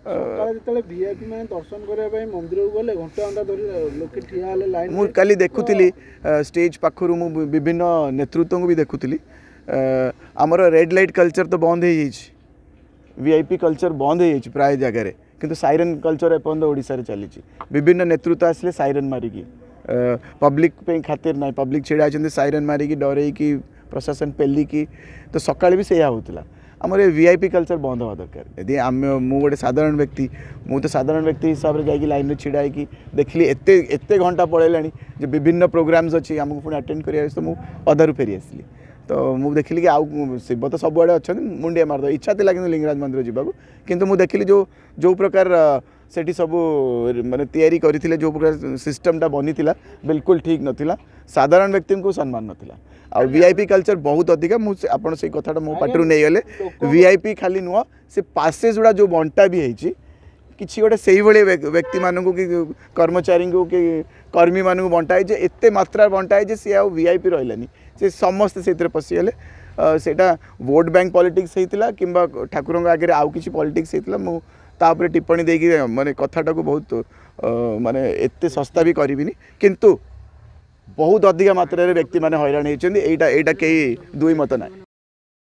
VIP मैंने दर्शन करने मंदिर को गले घंटा घंटा धरी लोक ठिया लाइन मुझे काली देखुली स्टेज पाखर मु विभिन्न नेतृत्व को भी देखुली आमर रेड लाइट कल्चर तो बंद हो वीआईपी कल्चर बंद हो प्राय जगार किंतु साइरन कल्चर एपर्तंत ओडिशा रे चली विभिन्न नेतृत्व आसले साइरन मारिकी पब्लिक पे खातिर ना पब्लिक छिड़ा साइरन मारिकी डरईकी प्रशासन पेलिकी तो सकाଳେ भी से होता आमर वीआईपी कल्चर बंद हवा दरकार यदि आम मु गोटे साधारण व्यक्ति मु तो साधारण व्यक्ति हिसाब से जाकि लाइन में छिड़ा होगी देखली एते घंटा पड़ेगा जो विभिन्न प्रोग्राम्स अच्छी आमको पुणी अटेंड कर तो मुझे अधारू फेरी आसली तो मुझे देखली कि आउ शिव तो सबुआड़े अच्छा मुंडिया मारद इच्छा थी कि लिंगराज मंदिर जावाक किंतु मुझे देखली जो प्रकार सेठी सब माने तैयारी करथिले जो प्रकार सिस्टमटा बनी थिला बिल्कुल ठीक नथिला साधारण व्यक्ति को सम्मान नथिला आ वीआईपी कल्चर बहुत अधिक आपन से कथाटा मो पाटरू नहीं गले वीआईपी खाली नुह से पासेज गुड़ा जो बंटा भी है किसी गोटे से व्यक्ति मानू कि कर्मचारी को कि कर्मी मानू बंटा है एते मात्रा बंटा है सी आ वीआईपी रही से समस्ते से पशिगले सेटा वोट बैंक पॉलिटिक्स होता कि ठाकुर आगे आउ कि पॉलिटिक्स होता मुझे टिप्पणी देकी माने कथाटा को बहुत माने एते सस्ता भी करिविनी किंतु बहुत अधिक मात्रा व्यक्ति माने हैरान होइछन्ती एटा कई दुई मत ना।